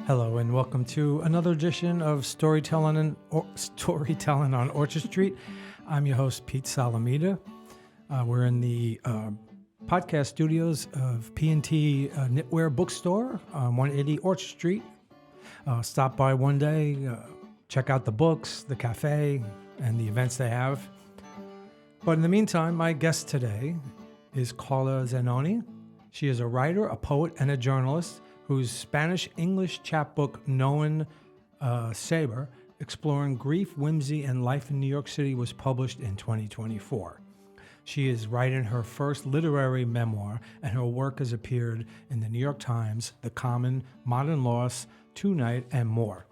Hello and welcome to another edition of Storytelling on Orchard Street. I'm your host, Pete Salamita. We're in the podcast studios of P&T Knitwear Bookstore on 180 Orchard Street. Stop by one day, check out the books, the cafe, and the events they have. But in the meantime, my guest today is Carla Zanoni. She is a writer, a poet, and a journalist whose Spanish-English chapbook, known Saber, exploring grief, whimsy, and life in New York City, was published in 2024. She is writing her first literary memoir, and her work has appeared in the New York Times, The Common, Modern Loss, TueNight, and more.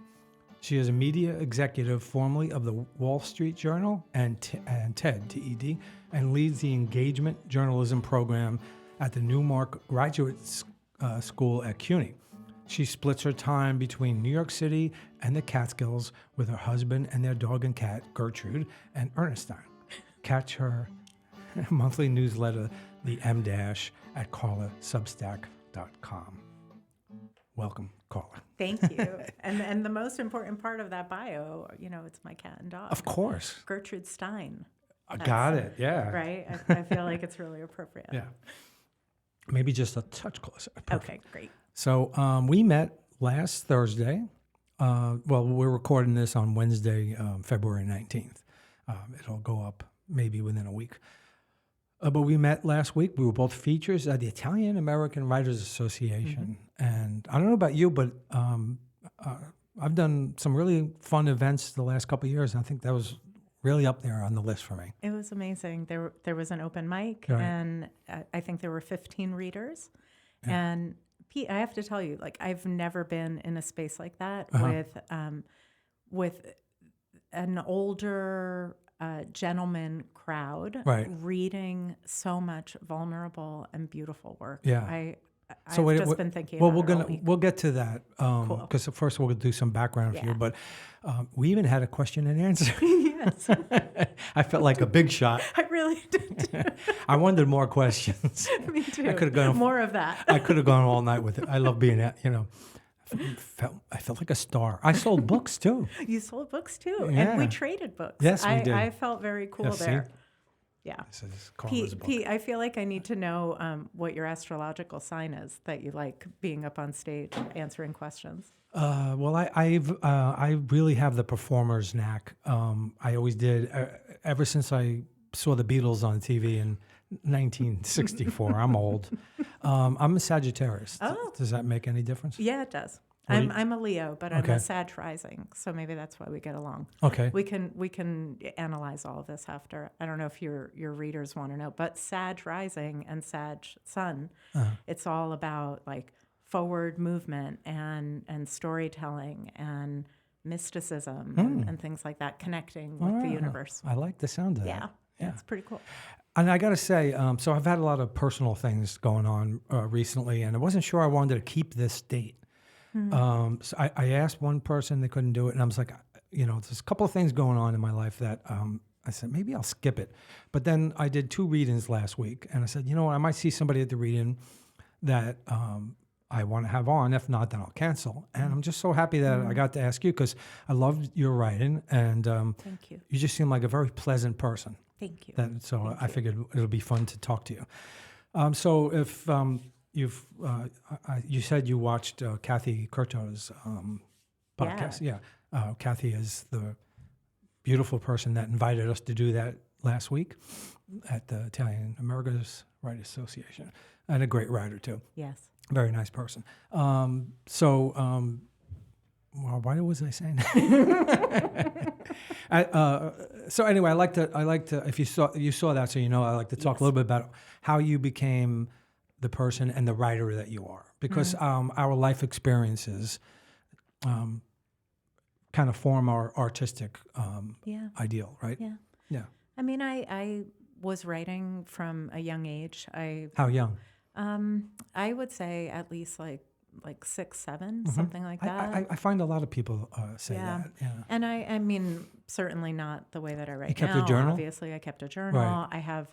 She is a media executive formerly of the Wall Street Journal and TED, T-E-D, and leads the engagement journalism program at the Newmark Graduate School at CUNY. She splits her time between New York City and the Catskills with her husband and their dog and cat, Gertrude and Earnestine. Catch her monthly newsletter, The M- at carlasubstack.com. Welcome, Carla. Thank you. And the most important part of that bio, it's my cat and dog. Of course. Gertrude Stein. I got it, yeah. Right? I feel like it's really appropriate. Yeah. Maybe just a touch closer. Perfect. Okay, great. So we met last Thursday. We're recording this on Wednesday, February 19th. It'll go up maybe within a week. But we met last week. We were both features at the Italian American Writers Association. Mm-hmm. And I don't know about you, but I've done some really fun events the last couple of years. And I think that was really up there on the list for me. It was amazing. There was an open mic, right. And I think there were 15 readers. Yeah. And Pete, I have to tell you, I've never been in a space like that with an older gentleman crowd, right, reading so much vulnerable and beautiful work. Yeah. I've just been thinking. Well, about we'll get to that because first we'll do some background for you. But we even had a question and answer. Yes, I felt like a big shot. I really did. I wanted more questions. Me too. I could have gone more of that. I could have gone all night with it. I love being at. I felt like a star. I sold books too. You sold books too, yeah. And we traded books. Yes, we did. I felt very cool there. See? Yeah. Pete, I feel like I need to know what your astrological sign is that you like being up on stage answering questions. I really have the performer's knack. I always did. Ever since I saw the Beatles on TV in 1964. I'm old. I'm a Sagittarius. Oh. Does that make any difference? Yeah, it does. I'm a Leo, but I'm a Sag rising, so maybe that's why we get along. Okay. We can analyze all of this after. I don't know if your readers want to know, but Sag rising and Sag sun, it's all about forward movement and storytelling and mysticism and things like that, connecting with the universe. I like the sound of that. Yeah, it's pretty cool. And I got to say, so I've had a lot of personal things going on recently, and I wasn't sure I wanted to keep this date. So I asked one person, they couldn't do it, and I was like, there's a couple of things going on in my life that I said, maybe I'll skip it. But then I did 2 readings last week, and I said, you know what, I might see somebody at the reading that I want to have on. If not, then I'll cancel. And I'm just so happy that I got to ask you because I loved your writing, and thank you. You just seem like a very pleasant person. Thank you. I figured it'll be fun to talk to you. So if you said you watched Kathy Curto's podcast. Yeah. Kathy is the beautiful person that invited us to do that last week at the Italian Americans Writers Association, and a great writer too. Yes. Very nice person. Why was I saying that? So anyway, I like to. If you saw that, so I like to talk a little bit about how you became the person and the writer that you are, because our life experiences kind of form our artistic ideal, right? Yeah. Yeah. I mean, I was writing from a young age. How young? I would say at least like 6, 7, something like that. I find a lot of people say that. Yeah. And I mean, certainly not the way that I write now. You kept a journal? Obviously, I kept a journal. Right. I have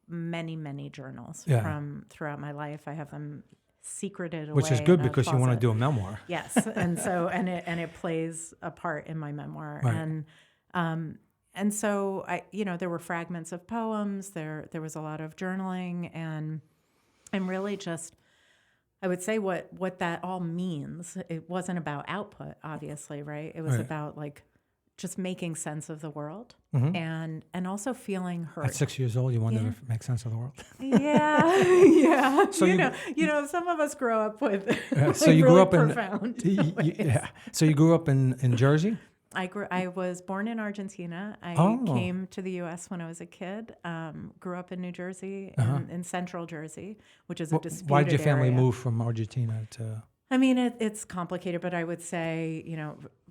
many, many journals from throughout my life. I have them secreted away. Which is good in a because you want to closet. do a memoir. Yes, and so it plays a part in my memoir, Right. and so there were fragments of poems. There was a lot of journaling, and really just, I would say what that all means. It wasn't about output, obviously, right? It was Right. about like just making sense of the world, Mm-hmm. and also feeling heard. At 6 years old, you wanted Yeah. to make sense of the world. Yeah, yeah. So you know, some of us grow up with So like you really grew up profound in ways. yeah. So you grew up in Jersey. I was born in Argentina. I came to the U.S. when I was a kid. Grew up in New Jersey, in Central Jersey, which is a disputed Why did your family area. move from Argentina to? I mean, it's complicated, but I would say,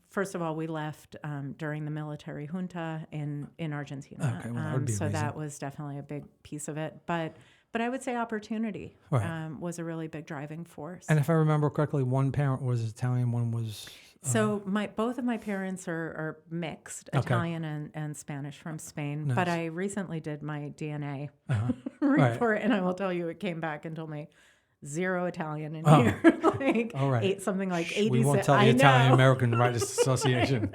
first of all, we left during the military junta in Argentina. Okay, well, that would be a so reason. that was definitely a big piece of it. But I would say opportunity Right. was a really big driving force. And if I remember correctly, one parent was Italian, one was. So both of my parents are mixed, Italian and Spanish from Spain. Nice. But I recently did my DNA Right. report, and I will tell you, it came back and told me 0 Italian in Oh. here. Like All right. something like 86. We won't tell the I know. Italian American Writers Association.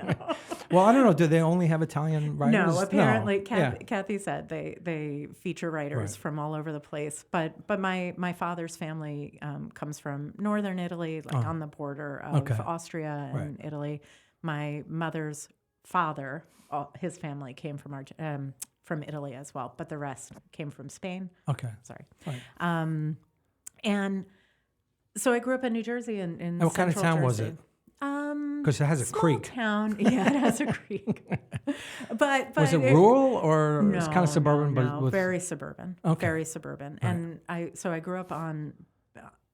Well, I don't know. Do they only have Italian writers? No, apparently, Yeah. Kathy said they feature writers Right. from all over the place. But my father's family comes from northern Italy, like on the border of Okay. Austria and Right. Italy. My mother's father, his family came from Italy as well, but the rest came from Spain. Okay. Sorry. Right. And so I grew up in New Jersey in And what kind of Central town was Jersey. it? Because it has a Small creek. town. Yeah, it has a creek. But Was it rural or it's kind of suburban? No, But with, very suburban. Okay. Very suburban. Right. And I grew up on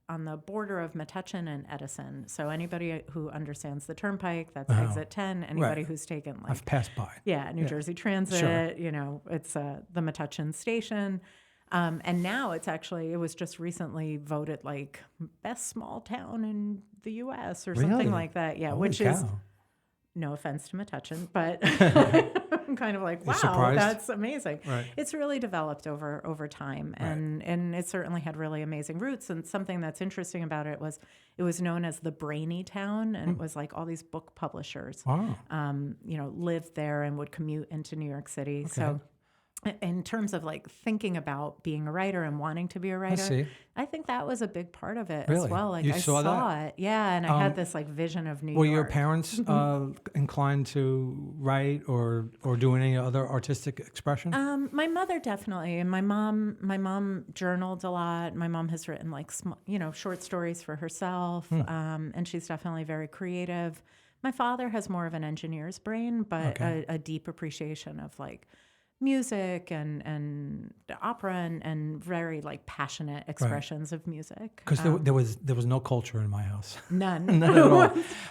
the border of Metuchen and Edison. So anybody who understands the turnpike, that's exit 10. Anybody Right. who's taken like I've passed by. New Jersey Transit, it's the Metuchen station. And now it was just recently voted like best small town in the U.S. or something Really? like that. Yeah, Holy which cow. is no offense to Metuchen, but I'm kind of like, wow, surprised? that's amazing. Right. It's really developed over time, and it certainly had really amazing roots. And something that's interesting about it was known as the brainy town, and it was like all these book publishers, Wow. lived there and would commute into New York City. So in terms of like thinking about being a writer and wanting to be a writer, see. I think that was a big part of it Really? as well. Like You I saw saw that? it. Yeah. And I had this like vision of New Were York. your parents inclined to write or do any other artistic expression? My mother definitely, and my mom journaled a lot. My mom has written like short stories for herself, and she's definitely very creative. My father has more of an engineer's brain, but a deep appreciation of like music and opera and very like passionate expressions of music. Because there was no culture in my house. None. None at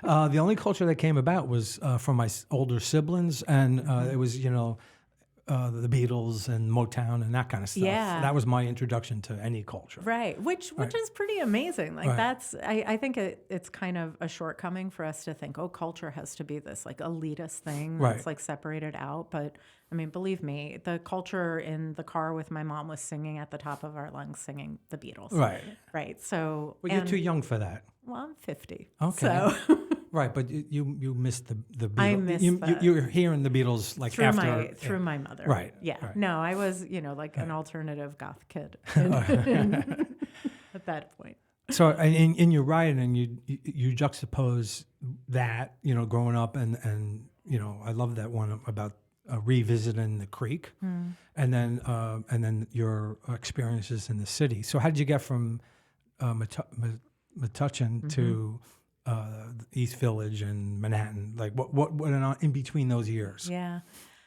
all. The only culture that came about was from my older siblings, and it was the Beatles and Motown and that kind of stuff. Yeah. That was my introduction to any culture. Right, which is pretty amazing. Like Right. that's, I think it's kind of a shortcoming for us to think, oh, culture has to be this like elitist thing that's Right. like separated out. But I mean, believe me, the culture in the car with my mom was singing at the top of our lungs, singing the Beatles. Right. Right. So, Well, you're too young for that. well, I'm 50. Okay. So Right, but you missed the Beatles. I missed you were hearing the Beatles like through after through my mother. Right, Yeah. right. No, I was, like an alternative goth kid at that point. So in your writing, you juxtapose that growing up and I love that one about revisiting the creek, and then your experiences in the city. So how did you get from Metuchen to East Village and Manhattan? Like what went on in between those years? Yeah.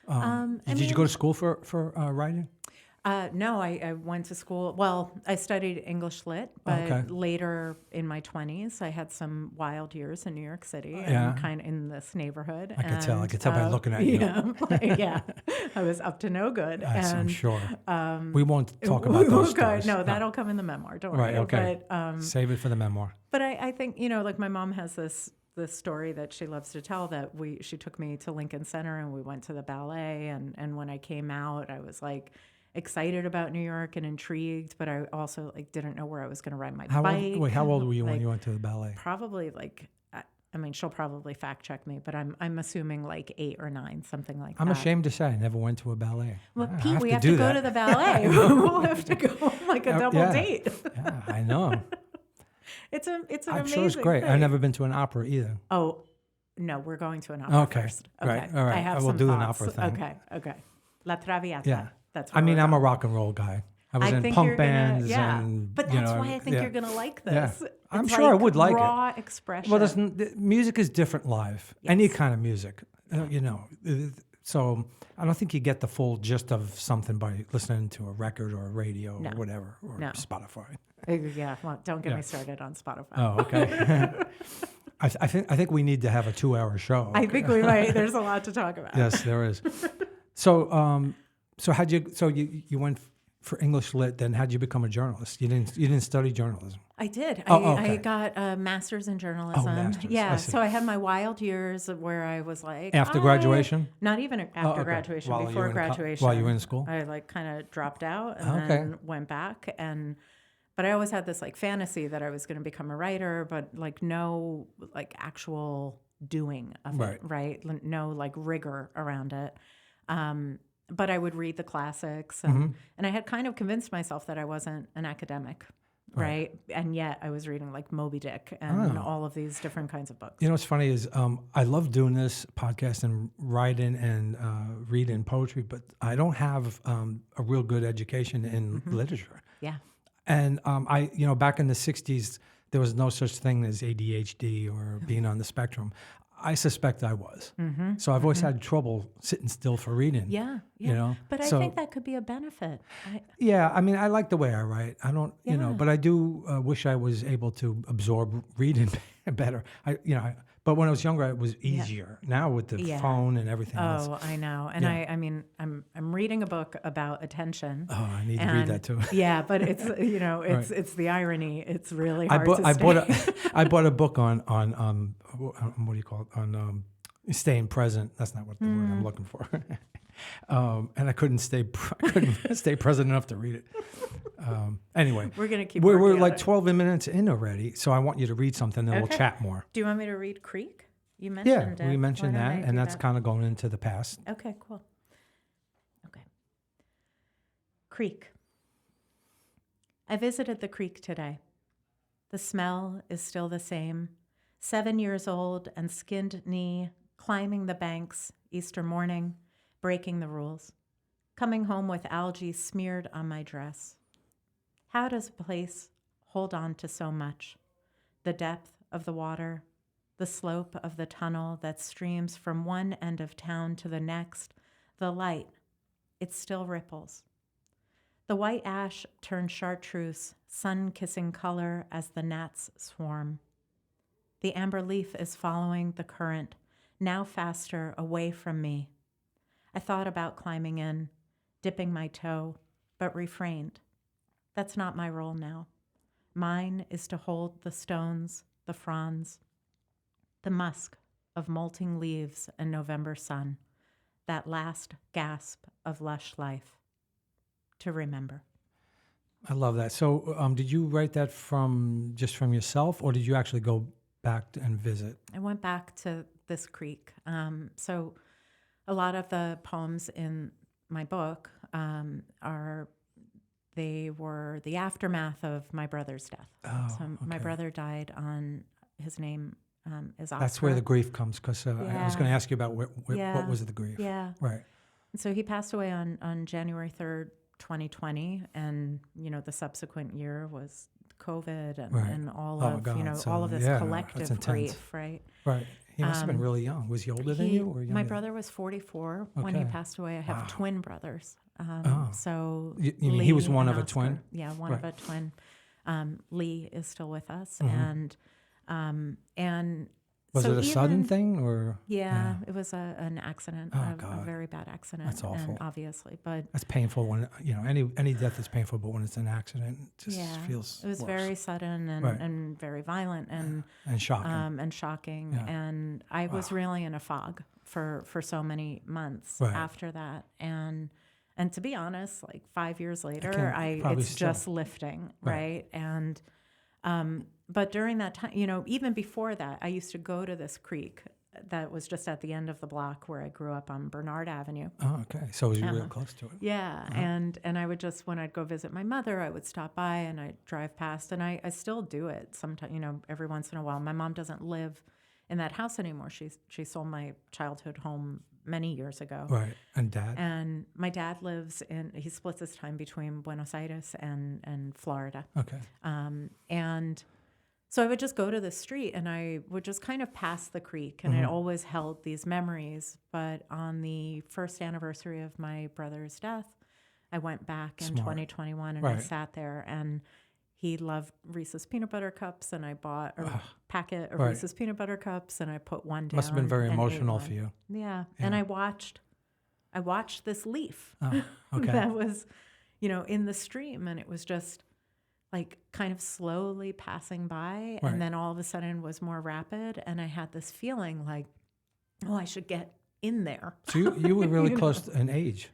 Did you go to school for writing? No, I went to school. Well, I studied English Lit, but Okay. later in my 20s, I had some wild years in New York City Yeah. and kind of in this neighborhood. I could tell by looking at you. Yeah, I was up to no good. I'm sure. We won't talk about those stories. No, that'll come in the memoir. Don't Right, worry. okay. But, Save it for the memoir. but I think, like my mom has this story that she loves to tell, that she took me to Lincoln Center and we went to the ballet. And when I came out, I was like, excited about New York and intrigued, but I also like didn't know where I was going to ride my How bike. old were you when Like, you went to the ballet? probably like, I mean, she'll probably fact check me, but I'm assuming like 8 or 9, something like I'm that. ashamed to say I never went to a ballet. Well, I Pete, we to have do to go that. to the ballet. We'll have to go on like a double Yeah. date. Yeah, I know. It's an I'm amazing sure it's great. thing. I've never been to an opera either. Oh, no, we're going to an opera Okay, first. right, all right. I have I will some do an thoughts. opera thing. Okay. La Traviata. Yeah. That's I where mean, we're I'm a going. rock and roll guy. I was I in think punk you're gonna, bands yeah. and, But you that's know, why I think yeah. you're going to like Yeah. this. I'm It's sure I would like it. raw expression. Well, music is different live. Yes. Any kind of music, you know. So I don't think you get the full gist of something by listening to a record or a radio or whatever, or Spotify. Yeah, well, don't get me started on Spotify. Oh, okay. I think we need to have a 2-hour show. I think we might. There's a lot to talk about. Yes, there is. So you went for English lit. Then how'd you become a journalist? You didn't study journalism. I did. Okay. I got a master's in journalism. master's. Yeah. I see. So I had my wild years where I was like After graduation? Not even after okay. graduation. While you Before were in graduation. while you were in school? I like kind of dropped out and Okay. then went back but I always had this like fantasy that I was going to become a writer, but like no like actual doing of it, right? No like rigor around it. But I would read the classics and I had kind of convinced myself that I wasn't an academic, right? And yet I was reading like Moby Dick and all of these different kinds of books. You know what's funny is I love doing this podcast and writing and reading poetry, but I don't have a real good education in literature. Yeah. And back in the 60s, there was no such thing as ADHD or being on the spectrum. I suspect I was. So I've always had trouble sitting still for reading. Yeah. You know? But I think that could be a benefit. I mean, I like the way I write. I don't, but I do wish I was able to absorb reading better. But when I was younger, it was easier. Now with the phone and everything else. Oh, I know. And I mean, I'm reading a book about attention. Oh, I need to read that too. Yeah, but it's it's the irony. It's really hard to I bought a book on what do you call it, on staying present. That's not what the word I'm looking for. And I couldn't stay present enough to read it. Anyway, we're gonna keep. We're like 12 minutes in already, so I want you to read something, then we'll chat more. Do you want me to read Creek? You mentioned it. We mentioned that, and that's kind of going into the past. Okay, cool. Okay. Creek. I visited the creek today. The smell is still the same. 7 years old and skinned knee, climbing the banks, Easter morning, breaking the rules. Coming home with algae smeared on my dress. How does a place hold on to so much? The depth of the water, the slope of the tunnel that streams from one end of town to the next, the light, it still ripples. The white ash turned chartreuse, sun-kissing color as the gnats swarm. The amber leaf is following the current, now faster away from me. I thought about climbing in, dipping my toe, but refrained. That's not my role now. Mine is to hold the stones, the fronds, the musk of molting leaves and November sun, that last gasp of lush life. To remember. I love that. So did you write that from yourself, or did you actually go back and visit? I went back to this creek. So a lot of the poems in my book they were the aftermath of my brother's death. My brother died on, his name is Oscar. That's where the grief comes, because I was going to ask you about what was the grief. Yeah. Right. So he passed away on January 3rd, 2020, and the subsequent year was COVID and all of this collective grief, right? Right. He must have been really young. Was he older than you? Or younger? My brother was 44 when he passed away. I have twin brothers. So you mean he was one of a twin? Yeah, one of a twin. Lee is still with us, and was it a sudden thing, or? Yeah, it was an accident, a very bad accident. That's awful. And obviously, but that's painful when any death is painful, but when it's an accident, it just feels. It was worse. very sudden and very violent and shocking. And I was really in a fog for so many months after that, and And to be honest, like 5 years later, probably it's still. just lifting, right? And but during that time, even before that, I used to go to this creek that was just at the end of the block where I grew up on Bernard Avenue. Oh, okay. So was you real close to it? Yeah, and I would just, when I'd go visit my mother, I would stop by and I'd drive past, and I still do it sometimes, every once in a while. My mom doesn't live in that house anymore. She sold my childhood home many years ago. Right. And Dad? And my dad he splits his time between Buenos Aires and Florida. Okay. And so I would just go to the street and I would just kind of pass the creek, and it always held these memories. But on the first anniversary of my brother's death, I went back in 2021 and I sat there, and he loved Reese's peanut butter cups, and I bought a packet of Reese's peanut butter cups, and I put one down. Must have been very emotional for you. Yeah. And I watched this leaf Okay. that was, in the stream, and it was just like kind of slowly passing by, and then all of a sudden was more rapid, and I had this feeling like, oh, I should get in there. So you were really close in age.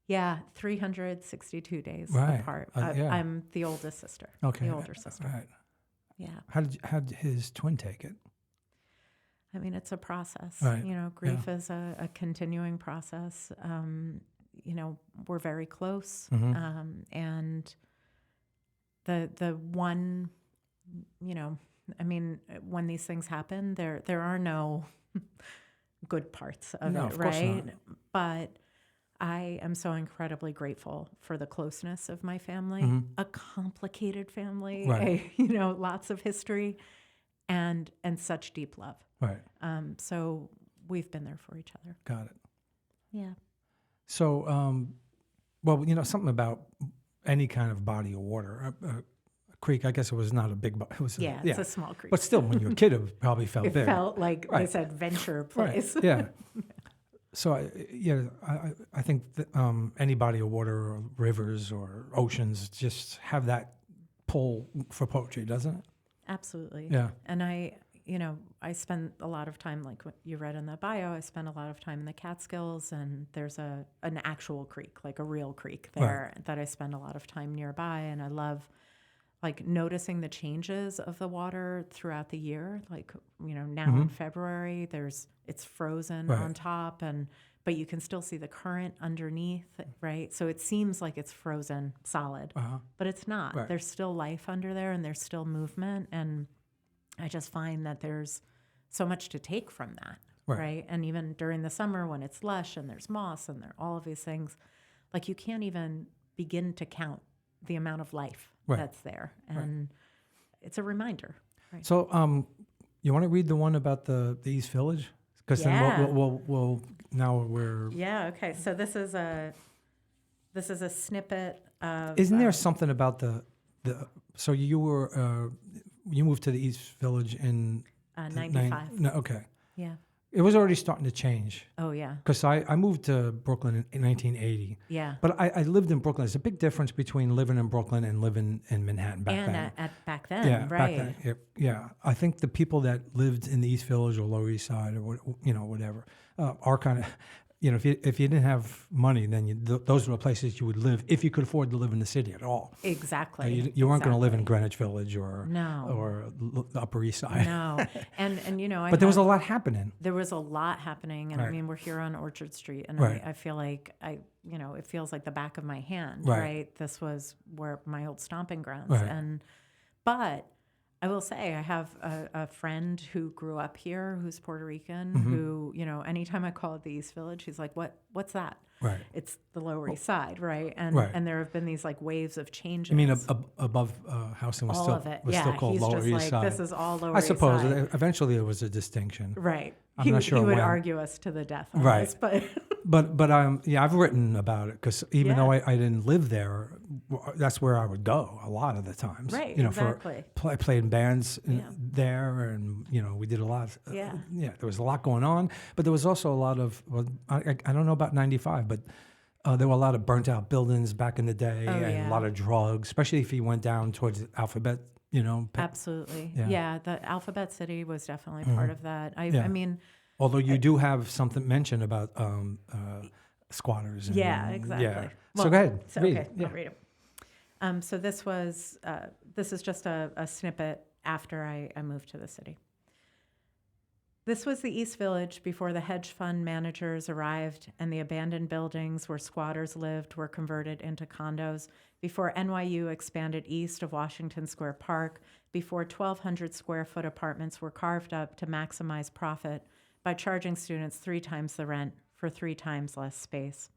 Yeah, 362 days Right. apart. Yeah. I'm the oldest sister. Okay. The older sister. Right. Yeah. How did his twin take it? I mean, it's a process. Right. Grief is a continuing process. We're very close. And the one, I mean, when these things happen, there are no good parts of it, of course right? not. But I am so incredibly grateful for the closeness of my family, a complicated family, Right. Lots of history, and such deep love. Right. So we've been there for each other. Got it. Yeah. So, something about any kind of body of water, a creek, I guess it was not a big, it was It's a small creek. But still, when you were a kid, it probably felt It big. felt like this adventure place. Right. Yeah. So, I think that, any body of water or rivers or oceans just have that pull for poetry, doesn't it? Absolutely. Yeah. And I spend a lot of time, like what you read in the bio, I spend a lot of time in the Catskills, and there's an actual creek, like a real creek there that I spend a lot of time nearby. And I love like noticing the changes of the water throughout the year. Like, now in February, it's frozen on top, but you can still see the current underneath, right? So it seems like it's frozen solid, but it's not. Right. There's still life under there, and there's still movement. And I just find that there's so much to take from that, right? And even during the summer when it's lush and there's moss and there are all of these things, like you can't even begin to count the amount of life that's there. And it's a reminder. Right? So, you want to read the one about the East Village? Because then we'll now we're... Yeah, okay. So this is a snippet of... Isn't there something about the so you were... you moved to the East Village in 95. No, okay. Yeah. It was already starting to change. Oh, yeah. Because I moved to Brooklyn in 1980. Yeah. But I lived in Brooklyn. There's a big difference between living in Brooklyn and living in Manhattan back then. Back then, Yeah, right. back then. Yeah. I think the people that lived in the East Village or Lower East Side or whatever are kind of... if you didn't have money, then those were the places you would live if you could afford to live in the city at all. Exactly. You weren't going to live in Greenwich Village or the Upper East Side. No. And but there was a lot happening. There was a lot happening, and I mean, we're here on Orchard Street, and I feel like it feels like the back of my hand, right? This was where my old stomping grounds, but I will say I have a friend who grew up here who's Puerto Rican who, anytime I call it the East Village, he's like, what's that? Right. It's the Lower East Side, right? And there have been these like waves of changes. You mean above Houston was all still of it. still called he's Lower just East like, Side. This is all Lower I East suppose Side. Eventually there was a distinction. Right. I'm not sure he would when. argue us to the death on this, but but I've written about it because even though I didn't live there, that's where I would go a lot of the times. Right, exactly. I played in bands there, and we did a lot. There was a lot going on, but there was also a lot of I don't know about 95, but there were a lot of burnt out buildings back in the day, and a lot of drugs, especially if you went down towards Alphabet. Absolutely. Yeah, the Alphabet City was definitely part of that. I mean, although you do have something mentioned about squatters. And, Yeah, exactly. Yeah. Well, so go ahead. Read okay, it. Yeah. I'll read it. So this is just a snippet after I moved to the city. This was the East Village before the hedge fund managers arrived and the abandoned buildings where squatters lived were converted into condos, before NYU expanded east of Washington Square Park, before 1,200 square foot apartments were carved up to maximize profit by charging students 3 times the rent for 3 times less space.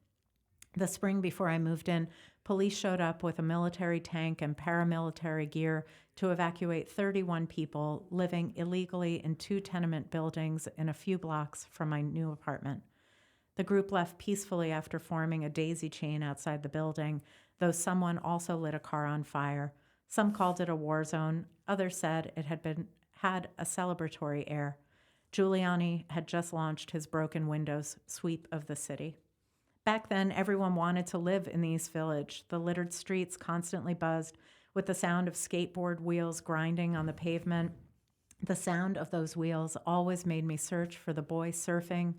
The spring before I moved in, police showed up with a military tank and paramilitary gear to evacuate 31 people living illegally in 2 tenement buildings in a few blocks from my new apartment. The group left peacefully after forming a daisy chain outside the building, though someone also lit a car on fire. Some called it a war zone. Others said it had a celebratory air. Giuliani had just launched his broken windows sweep of the city. Back then, everyone wanted to live in the East Village. The littered streets constantly buzzed with the sound of skateboard wheels grinding on the pavement. The sound of those wheels always made me search for the boy surfing,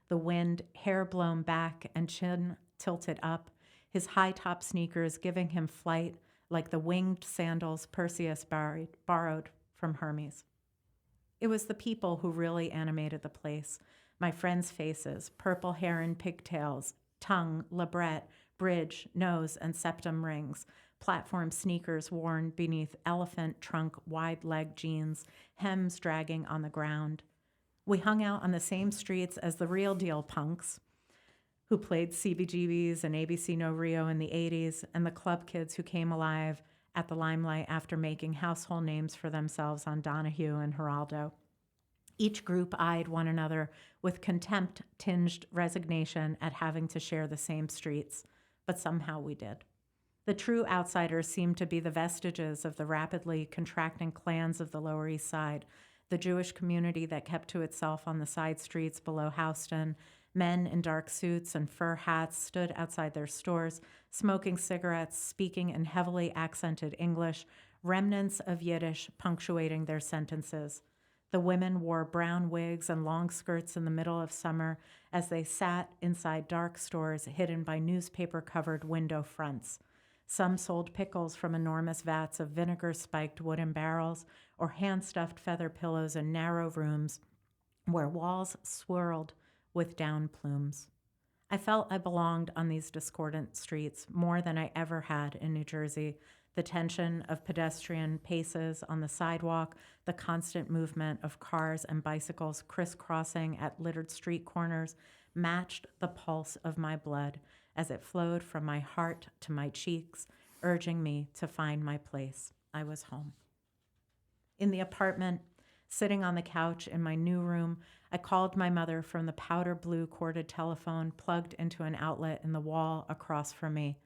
the wind hair blown back and chin tilted up, his high-top sneakers giving him flight like the winged sandals Perseus borrowed from Hermes. It was the people who really animated the place. My friends' faces, purple hair and pigtails, tongue, labret, bridge, nose, and septum rings, platform sneakers worn beneath elephant trunk wide-leg jeans, hems dragging on the ground. We hung out on the same streets as the real deal punks who played CBGBs and ABC No Rio in the 80s, and the club kids who came alive at the limelight after making household names for themselves on Donahue and Geraldo. Each group eyed one another with contempt-tinged resignation at having to share the same streets, but somehow we did. The true outsiders seemed to be the vestiges of the rapidly contracting clans of the Lower East Side, the Jewish community that kept to itself on the side streets below Houston. Men in dark suits and fur hats stood outside their stores, smoking cigarettes, speaking in heavily accented English, remnants of Yiddish punctuating their sentences. The women wore brown wigs and long skirts in the middle of summer as they sat inside dark stores hidden by newspaper-covered window fronts. Some sold pickles from enormous vats of vinegar-spiked wooden barrels or hand-stuffed feather pillows in narrow rooms where walls swirled with down plumes. I felt I belonged on these discordant streets more than I ever had in New Jersey. The tension of pedestrian paces on the sidewalk, the constant movement of cars and bicycles crisscrossing at littered street corners matched the pulse of my blood as it flowed from my heart to my cheeks, urging me to find my place. I was home. In the apartment, sitting on the couch in my new room, I called my mother from the powder blue corded telephone plugged into an outlet in the wall across from me.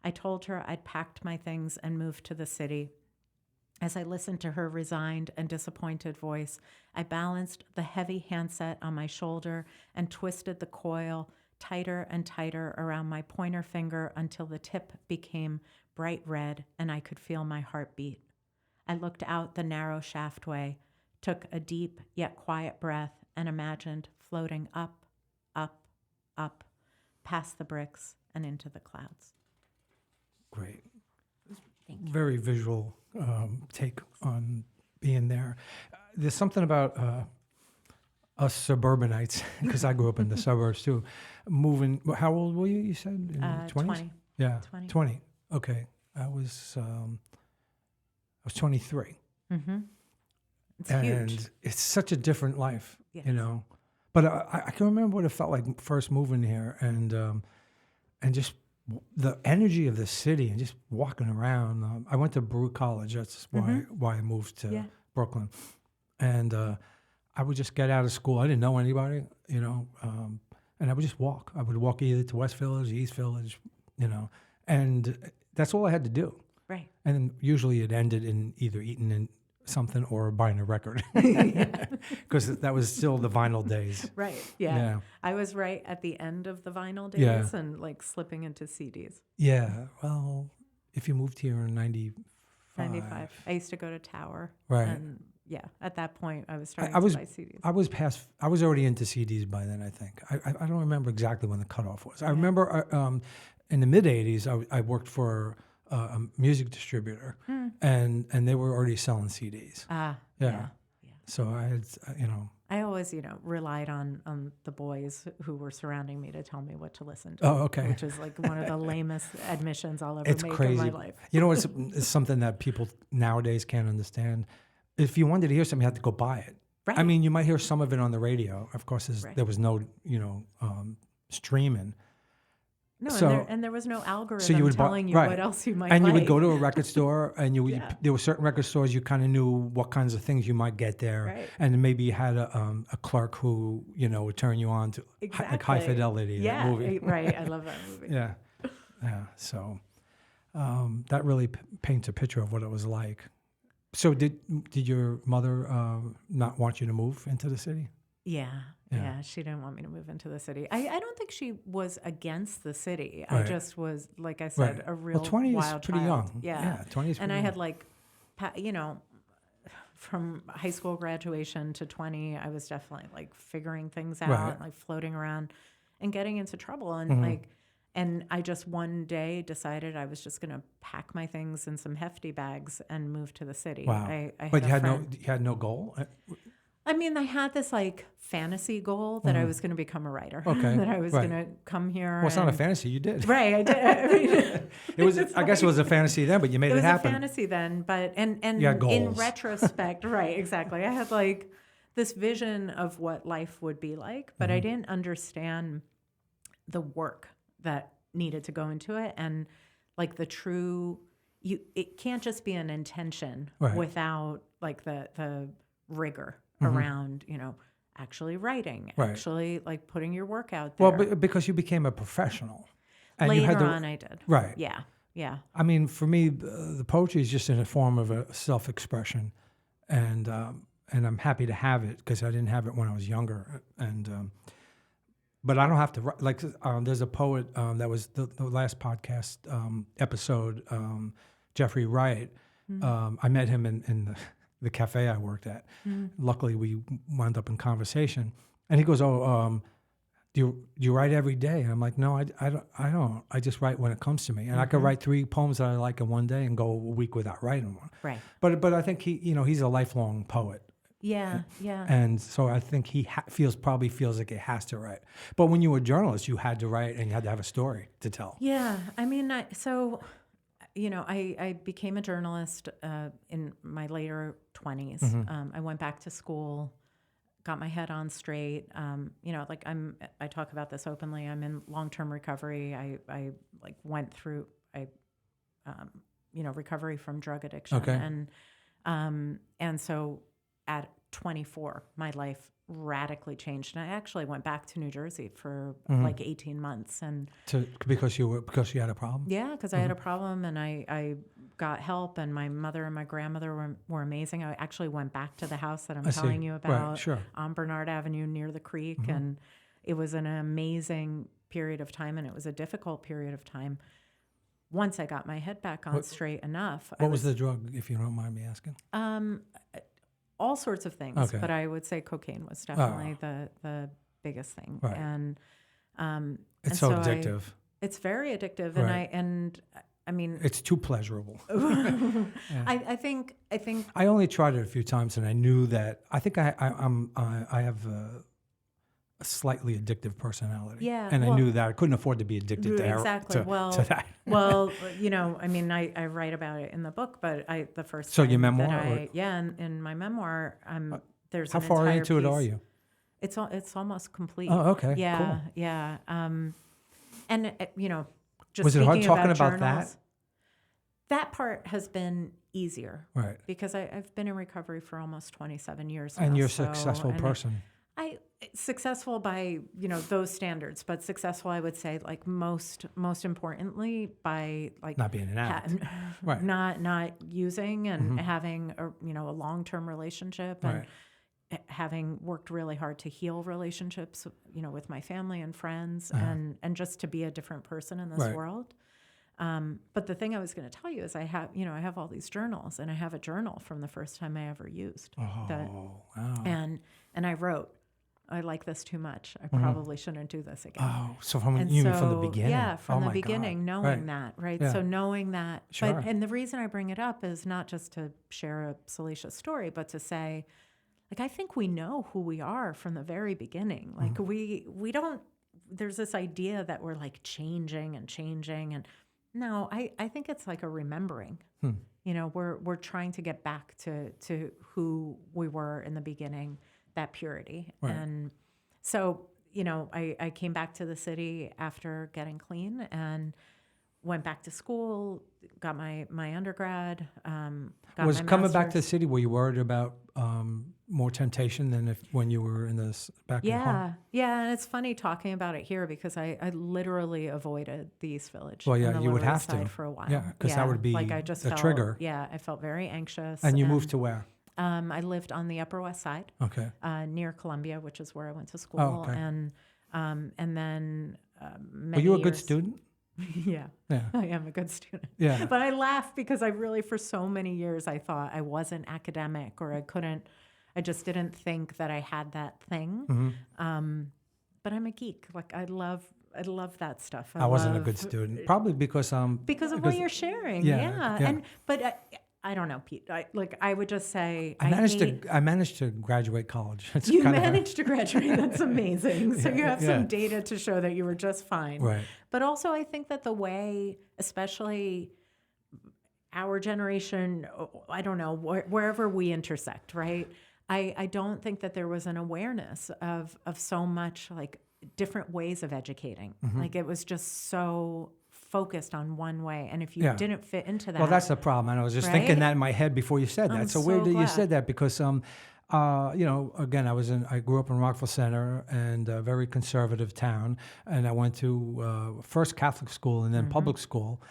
I told her I'd packed my things and moved to the city. As I listened to her resigned and disappointed voice, I balanced the heavy handset on my shoulder and twisted the coil tighter and tighter around my pointer finger until the tip became bright red and I could feel my heart beat. I looked out the narrow shaftway, took a deep yet quiet breath, and imagined floating up, up, up, past the bricks and into the clouds. Great. Thank you. Very visual take on being there. There's something about us suburbanites, because I grew up in the suburbs too, moving. How old were you said? In the 20s? 20. Yeah, 20. 20. Okay. I was 23. Mm-hmm. It's and huge. it's such a different life, Yes. you know. But I can remember what it felt like first moving here, and just the energy of the city, and just walking around. I went to Baruch College. That's why I moved to Brooklyn, and I would just get out of school. I didn't know anybody, you know, and I would just walk. I would walk either to West Village, East Village, you know, and that's all I had to do. Right. And usually it ended in either eating in something or buying a record, because that was still the vinyl days. Right. Yeah. I was right at the end of the vinyl days and like slipping into CDs. Yeah. Well, if you moved here in 95. 95. I used to go to Tower. Right. And At that point, I was starting I to was buy CDs. I was already into CDs by then. I think I don't remember exactly when the cutoff was. I remember in the mid '80s I worked for a music distributor, and they were already selling CDs. Yeah. So I had I always, relied on the boys who were surrounding me to tell me what to listen to. Oh, okay. Which is like one of the lamest admissions I'll ever It's make crazy. in my life. It's something that people nowadays can't understand. If you wanted to hear something, you had to go buy it. Right. I mean, you might hear some of it on the radio. Of course, there was no, streaming. No, So, and there was no algorithm so you would telling you what else you might and you would like. go to a record store, and there were certain record stores you kind of knew what kinds of things you might get there, Right. and maybe you had a clerk who would turn you on to like High Fidelity, that movie. Right. I love that movie. Yeah. So that really paints a picture of what it was like. So did your mother not want you to move into the city? Yeah, she didn't want me to move into the city. I don't think she was against the city. Right. I just was, like I said, a real 20 wild is pretty child. young. Yeah, 20 is and pretty I young. had like, from high school graduation to 20, I was definitely like figuring things out, Right. and like floating around and getting into trouble. And and I just one day decided I was just going to pack my things in some hefty bags and move to the city. Wow. I But had you had no goal? I mean, I had this like fantasy goal that I was going to become a writer. Okay, that I was right. going to come here. Well, it's not a fantasy. You did. Right, I did. I mean, It was. I guess it was a fantasy then, but you made it was happen. a fantasy then, but and You had in goals. retrospect, right, exactly. I had like this vision of what life would be like, but I didn't understand the work that needed to go into it, and like the true. It can't just be an intention Right. without like the rigor around, actually writing, Right. actually like putting your work out there. Well, because you became a professional. And you Later had on, I did. Right. Yeah. I mean, for me, the poetry is just in a form of a self-expression, and I'm happy to have it because I didn't have it when I was younger, but I don't have to write. Like, there's a poet that was the last podcast episode, Jeffrey Wright. I met him in the cafe I worked at. Luckily, we wound up in conversation, and he goes, "Oh, do you write every day?" And I'm like, "No, I don't. I just write when it comes to me, and I could write 3 poems that I like in one day and go a week without writing one." Right. But I think he's a lifelong poet. Yeah. And so I think he probably feels like he has to write. But when you were a journalist, you had to write and you had to have a story to tell. Yeah. I mean, I became a journalist in my later 20s. I went back to school, got my head on straight. I talk about this openly. I'm in long-term recovery. I went through recovery from drug addiction. Okay. And so at 24, my life radically changed, and I actually went back to New Jersey for like 18 months, and because you had a problem. Yeah, because I had a problem, and I got help, and my mother and my grandmother were amazing. I actually went back to the house that I'm telling you about, Right, sure. on Bernard Avenue near the creek, and it was an amazing period of time, and it was a difficult period of time. Once I got my head back on straight enough. What was the drug, if you don't mind me asking? All sorts of things, Okay. but I would say cocaine was definitely the biggest thing. Right. And It's so addictive. It's very addictive, Right. and I mean, It's too pleasurable. I think I only tried it a few times, and I knew that I think I have a slightly addictive personality. Yeah, and I well- knew that I couldn't afford to be addicted to exactly. to that. Well, I mean, I write about it in the book, but the first So your time memoir, that in my memoir, there's How an far entire into it piece. are you? It's almost complete. Oh, okay, Yeah, cool. yeah. And just Was it hard speaking talking about journals, that part has been easier, Right. because I've been in recovery for almost 27 years now. And you're a so- successful and person. I successful by those standards, but successful, I would say, like most importantly, by like Not being an addict. Right. not using, and having a long-term relationship, and Right. having worked really hard to heal relationships, with my family and friends, and just to be a different person in this Right. world. But the thing I was going to tell you is I have all these journals, and I have a journal from the first time I ever used Wow. and I wrote, I like this too much. I probably shouldn't do this again. Oh, so from the beginning? Yeah, from Oh the my beginning, God. knowing that, right? Yeah. So knowing that. Sure. And the reason I bring it up is not just to share a salacious story, but to say, like, I think we know who we are from the very beginning. Like we don't, there's this idea that we're like changing. And no, I think it's like a remembering. You know, we're trying to get back to who we were in the beginning, that purity. Right. And so, you know, I came back to the city after getting clean and went back to school, got my undergrad. Was my coming back to the master's. city, were you worried about more temptation than when you were back at home? Yeah, and it's funny talking about it here because I literally avoided the East Village. Well, yeah, and the you would Lower have East to. Side for a while. Yeah, because that would be like I just the felt, trigger. Yeah, I felt very anxious. And you moved to where? I lived on the Upper West Side, Okay. near Columbia, which is where I went to school. Oh, okay. And then many Were you a good years- student? Yeah, Yeah. I am a good student. Yeah. But I laugh because I really, for so many years, I thought I wasn't academic or I just didn't think that I had that thing. But I'm a geek. Like I love that stuff. I wasn't a good student, probably because of what you're sharing. Yeah. But I don't know, Pete. I would just say I managed to graduate college. It's you kind of managed to graduate. That's amazing. So you have yeah. some data to show that you were just fine. Right. But also, I think that the way, especially our generation, I don't know, wherever we intersect, right? I don't think that there was an awareness of so much like different ways of educating. Like it was just so focused on one way. And if you Yeah. didn't fit into that. Well, that's the problem. And I was just Right? thinking that in my head before you said that. I'm So so weird that you glad. said that because, you know, again, I grew up in Rockville Center and a very conservative town. And I went to first Catholic school and then public school.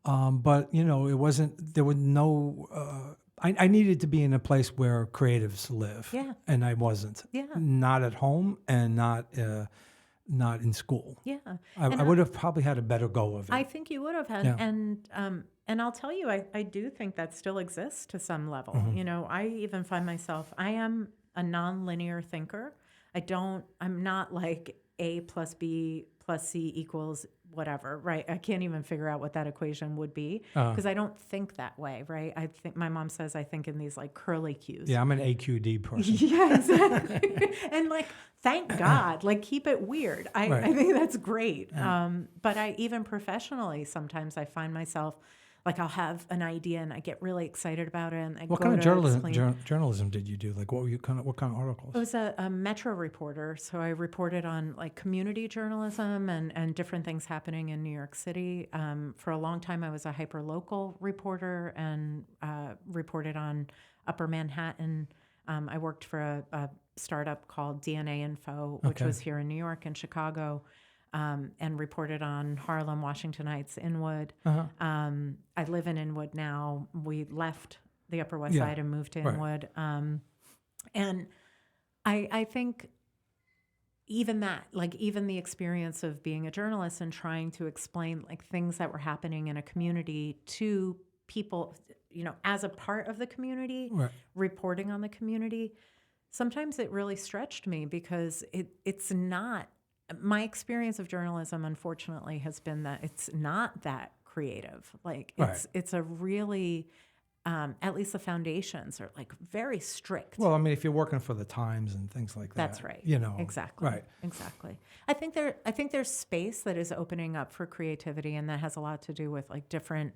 But, you know, there was no, I needed to be in a place where creatives live. Yeah. And I wasn't. Yeah. Not at home and not in school. Yeah. I would have probably had a better go of it. I think you would have had, Yeah. and I'll tell you, I do think that still exists to some level. You know, I even find myself, I am a non-linear thinker. I'm not like A plus B plus C equals whatever, right? I can't even figure out what that equation would be because I don't think that way, right? I think my mom says I think in these like curly cues. Yeah, I'm an AQD person. Yeah, exactly. And like, thank God, like keep it weird. I think that's great. But I even professionally, sometimes I find myself like I'll have an idea and I get really excited about it. And What kind of journalism did you do? Like what kind of articles? I was a Metro reporter, so I reported on like community journalism and different things happening in New York City. For a long time, I was a hyperlocal reporter and reported on Upper Manhattan. I worked for a startup called DNA Info, which was here in New York and Chicago. And reported on Harlem, Washington Heights, Inwood. I live in Inwood now. We left the Upper West Side and moved to Inwood. And I think even that, like even the experience of being a journalist and trying to explain like things that were happening in a community to people, you know, as a part of the community, reporting on the community, sometimes it really stretched me because it's not. My experience of journalism, unfortunately, has been that it's not that creative. Like it's a really, at least the foundations are like very strict. Well, I mean, if you're working for the Times and things like that, that's right. You know, exactly. Right. Exactly. I think there's space that is opening up for creativity, and that has a lot to do with like different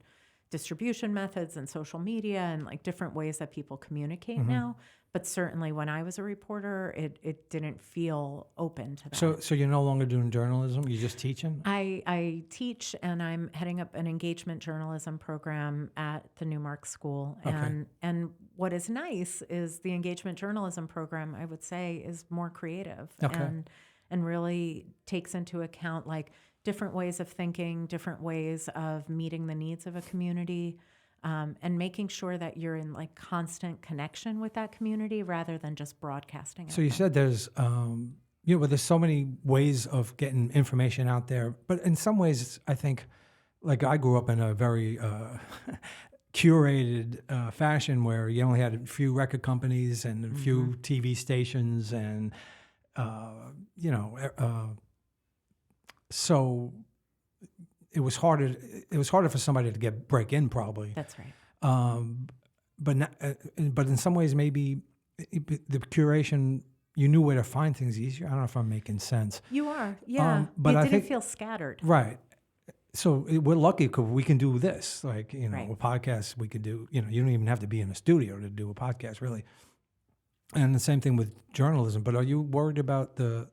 distribution methods and social media and like different ways that people communicate now. But certainly when I was a reporter, it didn't feel open to that. So you're no longer doing journalism? You're just teaching? I teach, and I'm heading up an engagement journalism program at the Newmark School. And what is nice is the engagement journalism program, I would say, is more creative and really takes into account like different ways of thinking, different ways of meeting the needs of a community. And making sure that you're in like constant connection with that community rather than just broadcasting. So you said there's, there's so many ways of getting information out there, but in some ways, I think like I grew up in a very curated fashion where you only had a few record companies and a few TV stations, and so it was harder. It was harder for somebody to break in, probably. That's right. But in some ways, maybe the curation, you knew where to find things easier. I don't know if I'm making sense. You are, yeah. But you I didn't think, feel scattered. right. So we're lucky because we can do this. Like, Right. a podcast we could do, you don't even have to be in a studio to do a podcast, really. And the same thing with journalism. But are you worried about the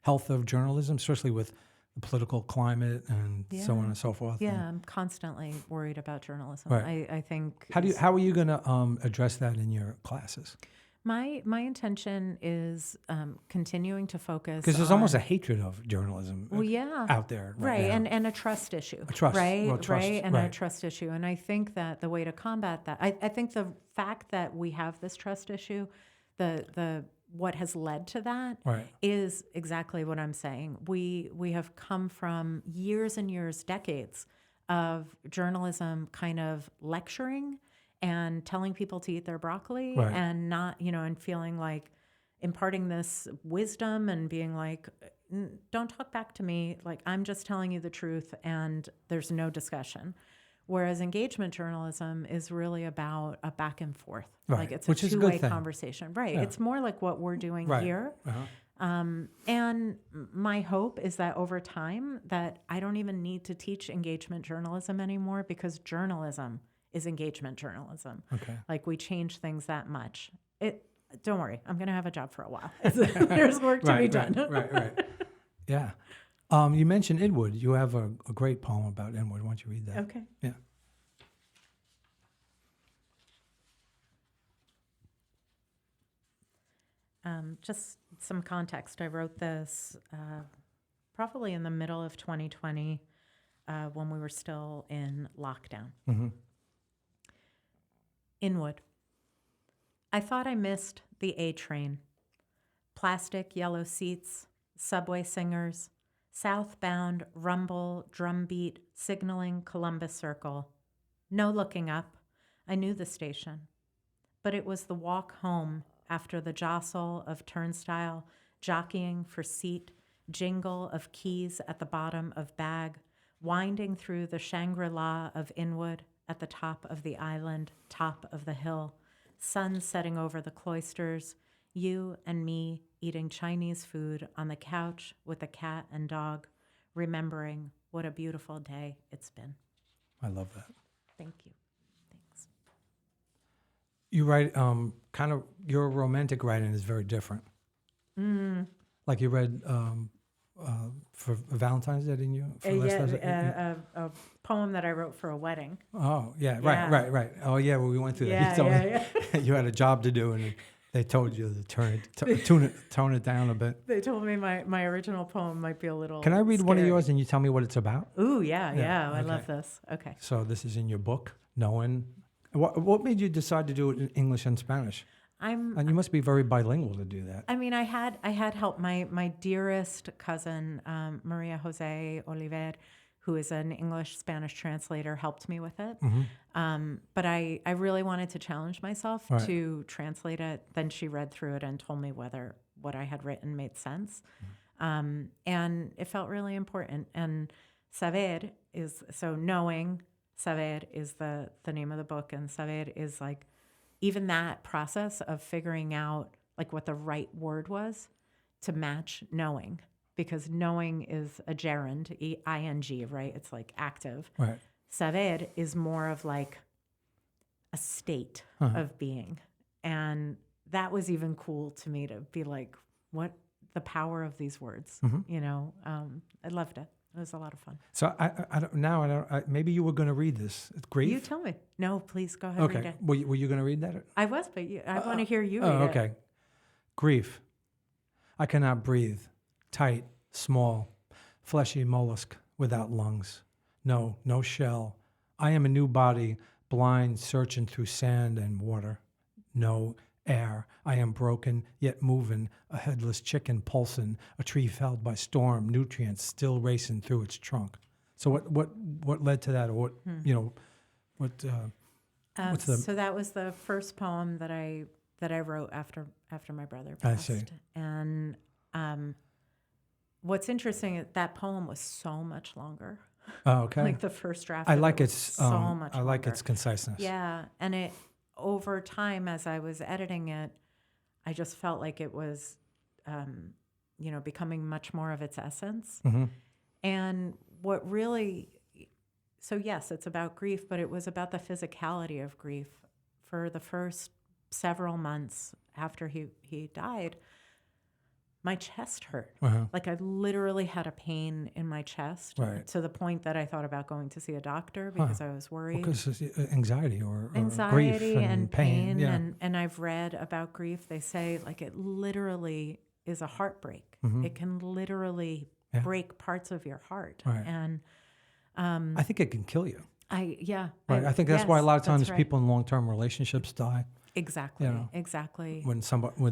health of journalism, especially with the political climate and so on and so forth? Yeah, I'm constantly worried about journalism. Right. I think. How are you going to address that in your classes? My intention is continuing to focus Because there's on, almost a hatred of journalism out there. Right, now. and a trust issue. A trust. Right, Well, trust, right, and right. a trust issue. And I think that the way to combat that, I think the fact that we have this trust issue, the what has led to that Right. is exactly what I'm saying. We have come from years and years, decades of journalism kind of lecturing and telling people to eat their broccoli Right. and not, and feeling like imparting this wisdom and being like, don't talk back to me. Like, I'm just telling you the truth and there's no discussion. Whereas engagement journalism is really about a back and forth. Right. Like, it's Which a is a good two-way thing. conversation. Right. Yeah. It's more like what we're doing Right. here. And my hope is that over time that I don't even need to teach engagement journalism anymore, because journalism is engagement journalism. Okay. Like, we change things that much. Don't worry, I'm going to have a job for a while. There's work to be done. Right. Yeah. You mentioned Inwood. You have a great poem about Inwood. Why don't you read that? Okay. Yeah. Just some context. I wrote this probably in the middle of 2020 when we were still in lockdown. Mm-hmm. Inwood. I thought I missed the A train. Plastic yellow seats, subway singers, southbound rumble, drumbeat, signaling Columbus Circle. No looking up. I knew the station. But it was the walk home after the jostle of turnstile, jockeying for seat, jingle of keys at the bottom of bag, winding through the Shangri-La of Inwood at the top of the island, top of the hill, sun setting over the cloisters, you and me eating Chinese food on the couch with a cat and dog, remembering what a beautiful day it's been. I love that. Thank you. Thanks. You write kind of, your romantic writing is very different. Like you read for Valentine's Day, didn't you? For A poem that I wrote for a wedding. Oh, yeah, Yeah. right. Oh, yeah, well, we went through that. You told me you had a job to do, and they told you to tone it down a bit. They told me my original poem might be a little Can I read one of scary. yours and you tell me what it's about? Ooh, yeah. I okay. love this. Okay. So this is in your book, Knowing. What made you decide to do it in English and Spanish? And you must be very bilingual to do that. I mean, I had help. My dearest cousin, Maria Jose Oliver, who is an English-Spanish translator, helped me with it. But I really wanted to challenge myself to translate it. Then she read through it and told me whether what I had written made sense. And it felt really important. And Saber is, so knowing, Saber is the name of the book. And Saber is like, even that process of figuring out like what the right word was to match knowing, because knowing is a gerund, ing, right? It's like active. Right. Saber is more of like a state of being. And that was even cool to me to be like, what the power of these words, I loved it. It was a lot of fun. So I don't, maybe you were going to read this. Grief? You tell me. No, please go ahead. Okay. Read it. Were you going to read that? I was, but I want to hear you read okay. it. Grief. I cannot breathe. Tight, small, fleshy mollusk without lungs. No shell. I am a new body, blind, searching through sand and water. No air. I am broken, yet moving, a headless chicken pulsing, a tree felled by storm, nutrients still racing through its trunk. So what led to that, or what what's the? So that was the first poem that I wrote after my brother I passed. see. And what's interesting is that poem was so much longer. Oh, okay. Like the first draft. I of like it its was so much I like longer. its conciseness. Yeah, and it over time as I was editing it, I just felt like it was, becoming much more of its essence. Mm-hmm. And what really, so yes, it's about grief, but it was about the physicality of grief. For the first several months after he died, my chest hurt. Uh-huh. Like I literally had a pain in my chest to the point that I thought about going to see a doctor because I was worried. Because anxiety or Anxiety grief and pain. Yeah. And I've read about grief. They say like it literally is a heartbreak. Mm-hmm. It can literally break parts of your heart. Right. And I think it can kill you. Right. I think that's why a lot of times right. people in long-term relationships die. Exactly. Exactly. When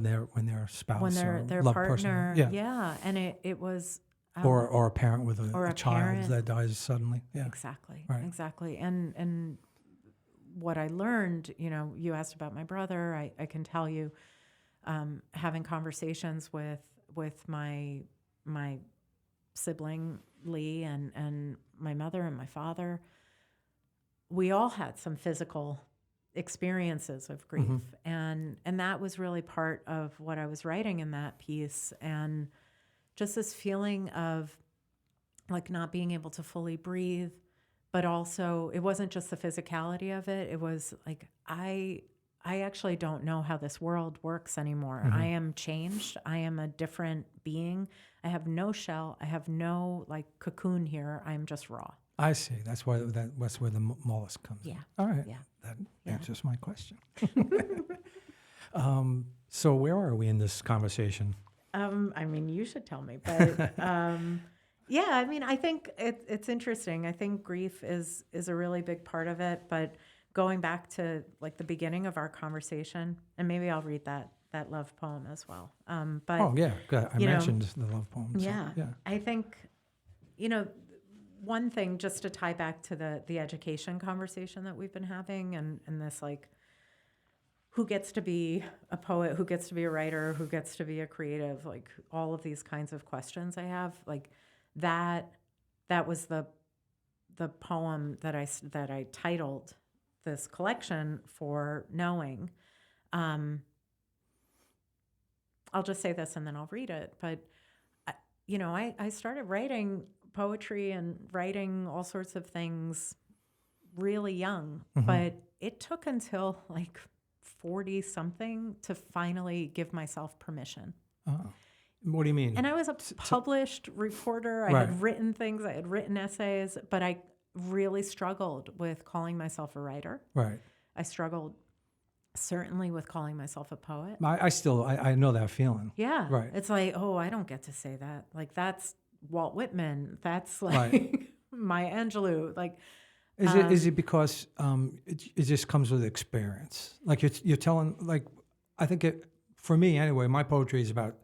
their spouse when or their loved partner, person, and it was or a parent with a child parent. that dies suddenly, exactly, and what I learned, you asked about my brother. I can tell you, having conversations with my sibling Lee and my mother and my father, we all had some physical experiences of grief. Mm-hmm. And that was really part of what I was writing in that piece. And just this feeling of like not being able to fully breathe, but also it wasn't just the physicality of it. It was like, I actually don't know how this world works anymore. Mm-hmm. I am changed. I am a different being. I have no shell. I have no like cocoon here. I'm just raw. I see. That's where the mollusk comes in. All right. Yeah. That answers my question. So where are we in this conversation? You should tell me, but I think it's interesting. I think grief is a really big part of it, but going back to like the beginning of our conversation, and maybe I'll read that love poem as well. But I mentioned the love poem. Yeah. I think, one thing just to tie back to the education conversation that we've been having and this like, who gets to be a poet, who gets to be a writer, who gets to be a creative, like all of these kinds of questions I have, like that was the poem that I titled this collection for knowing. I'll just say this and then I'll read it. But, I started writing poetry and writing all sorts of things really young, mm-hmm. but it took until like 40 something to finally give myself permission. What do you mean? And I was a published reporter. I had written things, I had written essays, but I really struggled with calling myself a writer. Right. I struggled certainly with calling myself a poet. I know that feeling. Yeah. Right. It's like, I don't get to say that. Like that's Walt Whitman. That's like Maya Angelou. Like, is it because it just comes with experience? Like you're telling, like, I think for me anyway, my poetry is about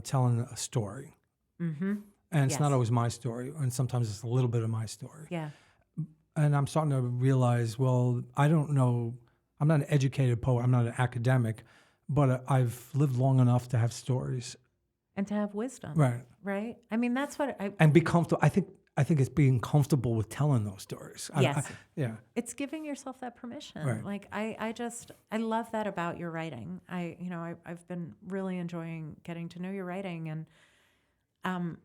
telling a story. Mm-hmm. And it's not always my story. And sometimes it's a little bit of my story. Yeah. And I'm starting to realize, well, I don't know. I'm not an educated poet. I'm not an academic, but I've lived long enough to have stories. And to have wisdom. Right. Right? I mean, that's what And be comfortable. I think it's being comfortable with telling those stories. Yes. Yeah. It's giving yourself that permission. Right. Like, I love that about your writing. I've been really enjoying getting to know your writing. And,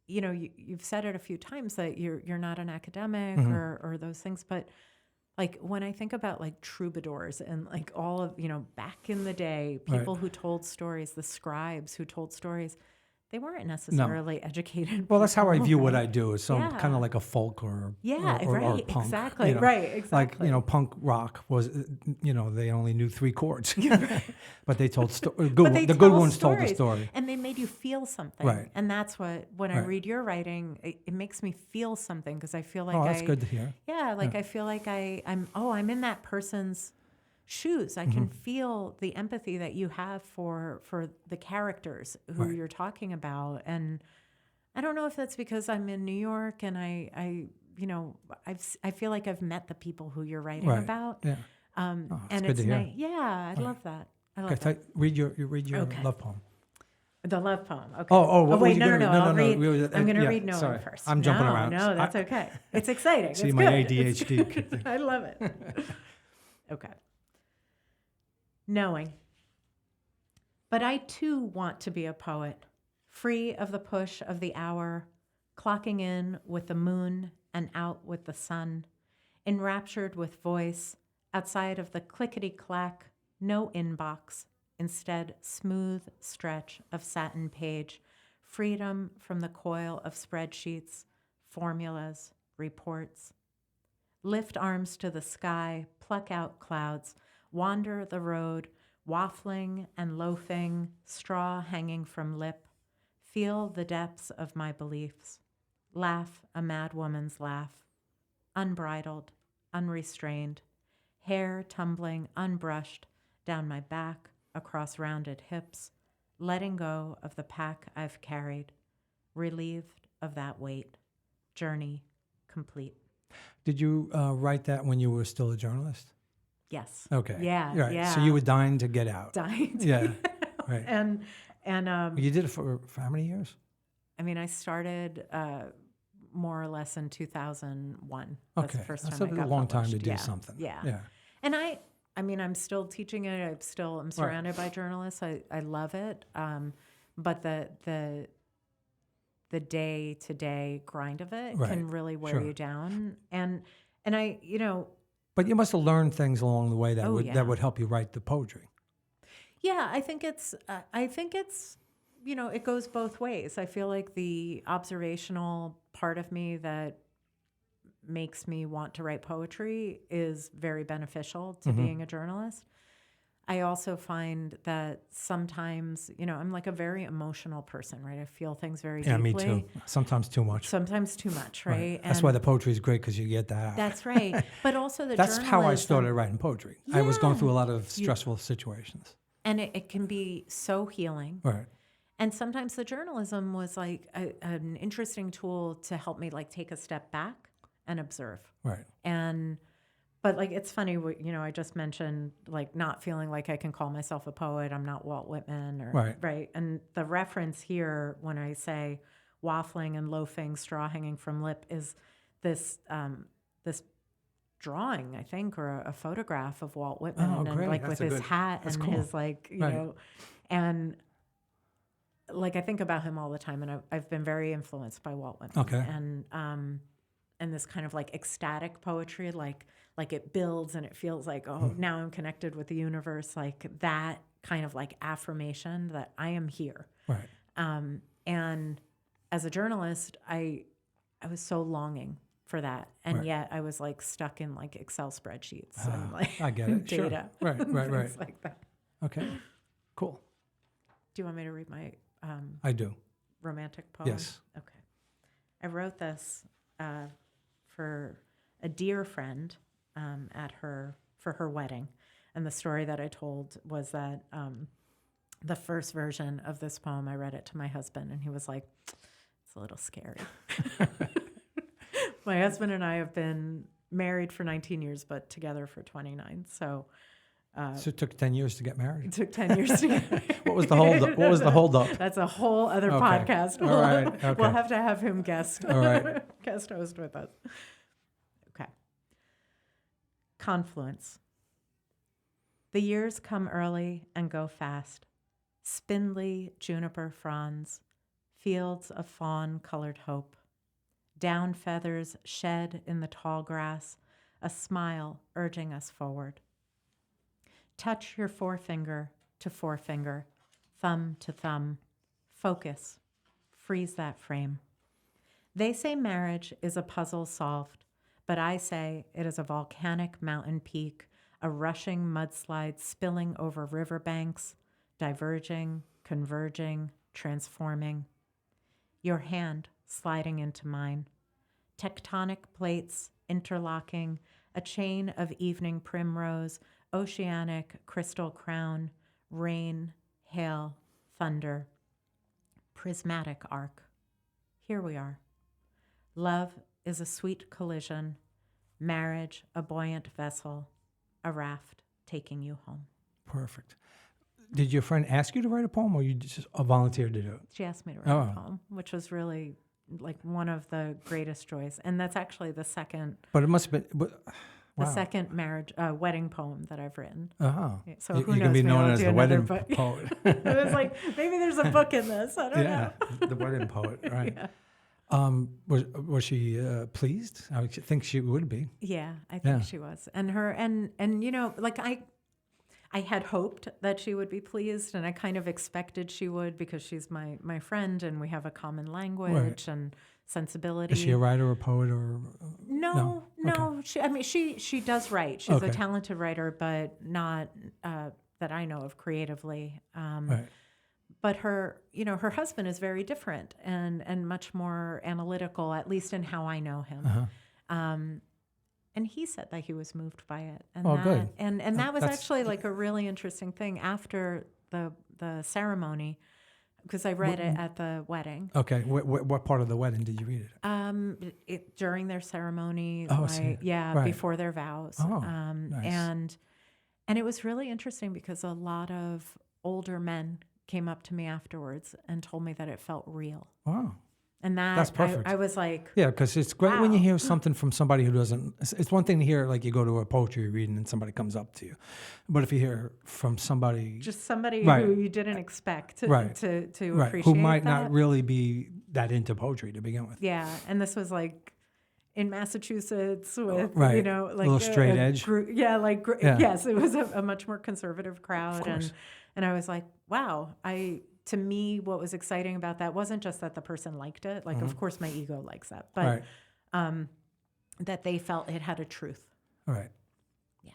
you've said it a few times that you're not an academic mm-hmm. or those things, but like when I think about like troubadours and like all of, back in the day, people who told stories, the scribes who told stories, they weren't necessarily educated. Well, that's how I view what I do. It's kind of like a folk or or punk. Exactly. Right. Exactly. Like, punk rock was, they only knew 3 chords, but they told the good ones told the story. And they made you feel something. Right. And that's when I read your writing, it makes me feel something because I feel like that's good to hear. Yeah. Like I feel like I'm in that person's shoes. I can feel the empathy that you have for the characters who you're talking about, and I don't know if that's because I'm in New York and I I feel like I've met the people who you're writing Right. about. Yeah. And it's good to hear. nice. Yeah, I love that. I love Okay, that. read your Okay. love poem. The love poem. Okay. What wait, was you no, gonna no, read? I'll read. I'm going to yeah, read knowing sorry. first. I'm jumping around. No, that's okay. It's exciting. See it's my good. ADHD kicked in. I love it. Okay. Knowing. But I too want to be a poet, free of the push of the hour, clocking in with the moon and out with the sun, enraptured with voice, outside of the clickety-clack, no inbox, instead smooth stretch of satin page, freedom from the coil of spreadsheets, formulas, reports. Lift arms to the sky, pluck out clouds, wander the road, waffling and loafing, straw hanging from lip, feel the depths of my beliefs, laugh a mad woman's laugh, unbridled, unrestrained, hair tumbling unbrushed down my back, across rounded hips, letting go of the pack I've carried, relieved of that weight, journey complete. Did you write that when you were still a journalist? Yes. Okay. Yeah. Right. Yeah. So you were dying to get out. Dying. Yeah. Right. And You did it for how many years? I mean, I started more or less in 2001. That's Okay. the first That's time I got a long time to published. do Yeah. something. Yeah. Yeah. And I mean, I'm still teaching it. I'm surrounded by journalists. I love it. But the day-to-day grind of it can really wear you down. And I, But you must have learned things along the way that yeah. would help you write the poetry. Yeah, I think it's it goes both ways. I feel like the observational part of me that makes me want to write poetry is very beneficial to being a journalist. I also find that sometimes, I'm like a very emotional person, right? I feel things very deeply. Yeah, me too. Sometimes too much. Sometimes too much, right? That's why the poetry is great, because you get that out. That's right. But also That's how I started writing poetry. I was going through a lot of stressful situations. And it can be so healing. Right. And sometimes the journalism was like an interesting tool to help me like take a step back and observe. Right. But like, it's funny, I just mentioned like not feeling like I can call myself a poet. I'm not Walt Whitman right. And the reference here when I say waffling and loafing, straw hanging from lip is this drawing, I think, or a photograph of Walt Whitman and like with his hat and his like, and like I think about him all the time, and I've been very influenced by Walt Whitman. Okay. And this kind of like ecstatic poetry, like it builds and it feels like, now I'm connected with the universe, like that kind of like affirmation that I am here. Right. And as a journalist, I was so longing for that, and yet I was like stuck in like Excel spreadsheets and like I get it. data. Sure. Right. Things like that. Okay. Cool. Do you want me to read my I do. romantic poem? Yes. Okay. I wrote this for a dear friend for her wedding. And the story that I told was that the first version of this poem, I read it to my husband, and he was like, it's a little scary. My husband and I have been married for 19 years, but together for 29. So it took 10 years to get married? It took 10 years to get married. What was the hold up? That's a whole other podcast. All right. Okay. We'll have to have him guest host with us. Okay. Confluence. The years come early and go fast. Spindly juniper fronds, fields of fawn-colored hope. Down feathers shed in the tall grass, a smile urging us forward. Touch your forefinger to forefinger, thumb to thumb. Focus. Freeze that frame. They say marriage is a puzzle solved, but I say it is a volcanic mountain peak, a rushing mudslide spilling over riverbanks, diverging, converging, transforming. Your hand sliding into mine. Tectonic plates interlocking, a chain of evening primrose, oceanic crystal crown, rain, hail, thunder. Prismatic arc. Here we are. Love is a sweet collision, marriage a buoyant vessel, a raft taking you home. Perfect. Did your friend ask you to write a poem, or you just volunteered to do it? She asked me to write a poem, which was really like one of the greatest joys. And that's actually the second. But it must have been. The second wedding poem that I've written. So you who knows? can be known as the wedding book. poet. It was like, maybe there's a book in this. I don't know. The wedding poet, right? Yeah. Was she pleased? I would think she would be. Yeah, I think she was. And her and you know, like I had hoped that she would be pleased, and I kind of expected she would, because she's my friend and we have a common language and sensibility. Is she a writer or poet or? No. Okay. She does write. She's a talented writer, but not that I know of creatively. Right. But her husband is very different and much more analytical, at least in how I know him. And he said that he was moved by it. And good. And that was actually like a really interesting thing after the ceremony, because I read it at the wedding. Okay. What part of the wedding did you read it? During their ceremony. Right. Before their vows. Nice. And it was really interesting because a lot of older men came up to me afterwards and told me that it felt real. Wow. And that's perfect. I was like, yeah, because it's great when you hear something from somebody who doesn't. It's one thing to hear, like you go to a poetry reading and somebody comes up to you, but if you hear from somebody, just somebody who you didn't expect to appreciate, who might not really be that into poetry to begin with. Yeah, and this was like in Massachusetts with like a little straight edge. Yes, it was a much more conservative crowd, and I was like, wow, To me, what was exciting about that wasn't just that the person liked it. Like, of course, my ego likes that. But that they felt it had a truth. Right. Yeah.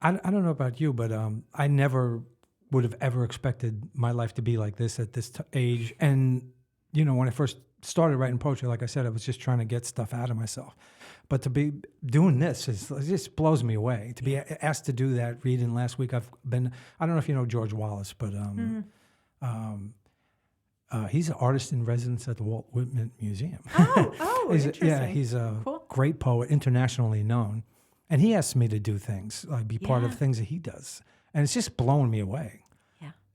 I don't know about you, but I never would have ever expected my life to be like this at this age. And, when I first started writing poetry, like I said, I was just trying to get stuff out of myself. But to be doing this, it just blows me away. To be asked to do that reading last week, I don't know if you know George Wallace, but... he's an artist in residence at the Walt Whitman Museum. Interesting. He's a great poet, internationally known, and he asked me to do things, like be part of things that he does, and it's just blowing me away.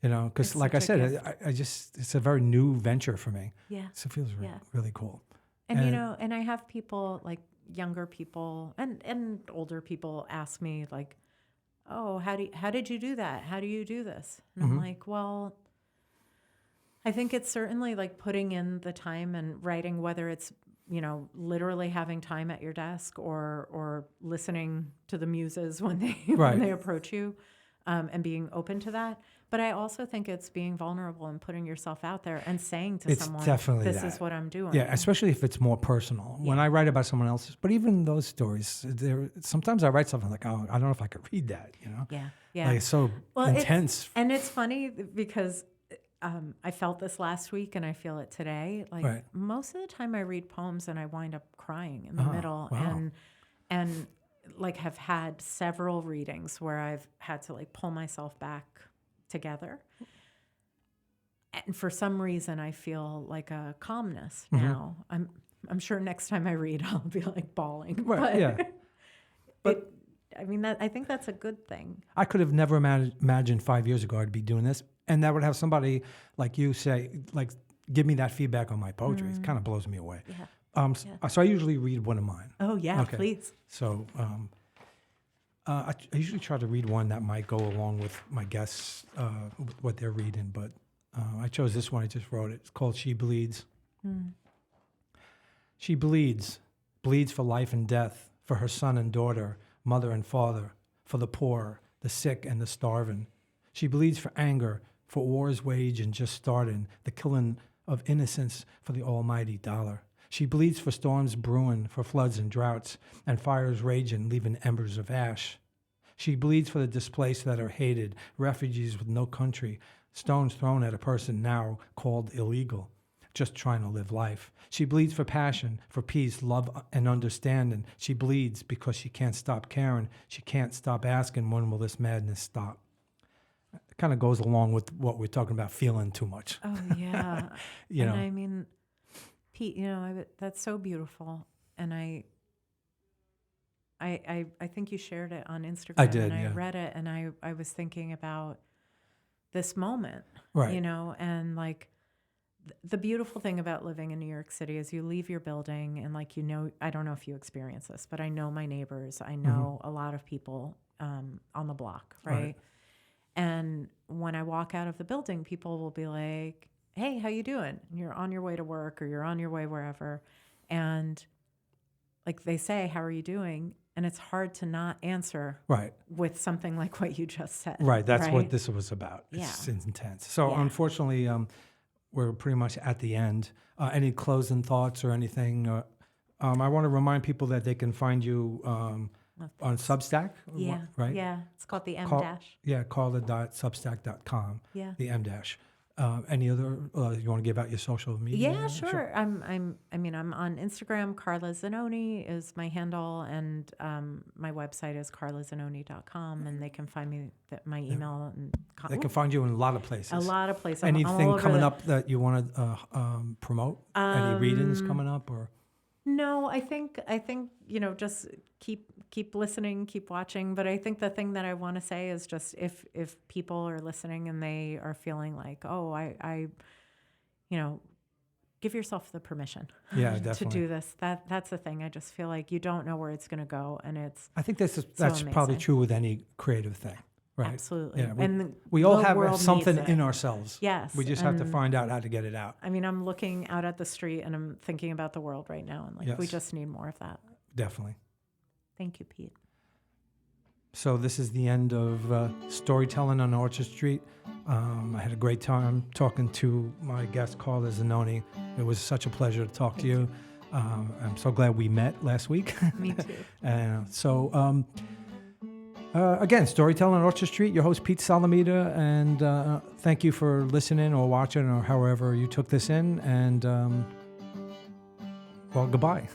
Yeah, because like I said, it's a very new venture for me. Yeah, so it feels really cool. And and I have people, like younger people and older people, ask me like, "Oh, how did you do that? How do you do this?" And I'm like, well, I think it's certainly like putting in the time and writing, whether it's, literally having time at your desk or listening to the muses when they approach you, and being open to that. But I also think it's being vulnerable and putting yourself out there and saying to someone, this is what I'm doing. Yeah, especially if it's more personal. Yeah. When I write about someone else's, but even those stories, sometimes I write something like, oh, I don't know if I could read that, Yeah. Like it's so intense. And it's funny because... I felt this last week and I feel it today. Like most of the time I read poems and I wind up crying in the middle. Wow. And like have had several readings where I've had to like pull myself back together. And for some reason I feel like a calmness now. I'm sure next time I read I'll be like bawling. But I think that's a good thing. I could have never imagined 5 years ago I'd be doing this. And that would have somebody like you say, like, give me that feedback on my poetry. It kind of blows me away. Yeah. So I usually read one of mine. Oh, yeah, please. So I usually try to read one that might go along with my guests, what they're reading. But I chose this one. I just wrote it. It's called She Bleeds. She bleeds for life and death, for her son and daughter, mother and father, for the poor, the sick, and the starving. She bleeds for anger, for wars waged and just starting, the killing of innocence for the almighty dollar. She bleeds for storms brewing, for floods and droughts, and fires raging, leaving embers of ash. She bleeds for the displaced that are hated, refugees with no country, stones thrown at a person now called illegal, just trying to live life. She bleeds for passion, for peace, love, and understanding. She bleeds because she can't stop caring. She can't stop asking, when will this madness stop? It kind of goes along with what we're talking about, feeling too much. Oh, yeah. Pete, that's so beautiful. And I think you shared it on Instagram. I did, and I yeah. read it, and I was thinking about this moment, Right. and like the beautiful thing about living in New York City is you leave your building and like, I don't know if you experience this, but I know my neighbors, I know a lot of people on the block, right? And when I walk out of the building, people will be like, hey, how you doing? And you're on your way to work or you're on your way wherever. And like they say, how are you doing? And it's hard to not answer with something like what you just said. Right. That's what this was about. It's intense. So unfortunately, we're pretty much at the end. Any closing thoughts or anything? I want to remind people that they can find you on Substack. Yeah. Right? Yeah. It's called the M dash. Yeah, carla.substack.com. Yeah. The M dash. Any other? You want to give out your social media? Yeah, sure. I'm on Instagram. Carla Zanoni is my handle, and my website is carlazanoni.com, and they can find me my email. And they can find you in a lot of places. A lot of places. Anything coming up that you want to promote? Any readings coming up or? No, I think just keep listening, keep watching. But I think the thing that I want to say is just if people are listening and they are feeling like, oh, I give yourself the permission to do this. That's the thing. I just feel like you don't know where it's going to go, and I think that's probably true with any creative thing. Right. Absolutely. Yeah, and we all have something in ourselves. Yes. We just have to find out how to get it out. I mean, I'm looking out at the street and I'm thinking about the world right now. And we just need more of that. Definitely. Thank you, Pete. So this is the end of Storytelling on Orchard Street. I had a great time talking to my guest, Carla Zanoni. It was such a pleasure to talk to you. I'm so glad we met last week. Me too. Again, Storytelling on Orchard Street, your host, Pete Salamita, and thank you for listening or watching or however you took this in, and, well, goodbye.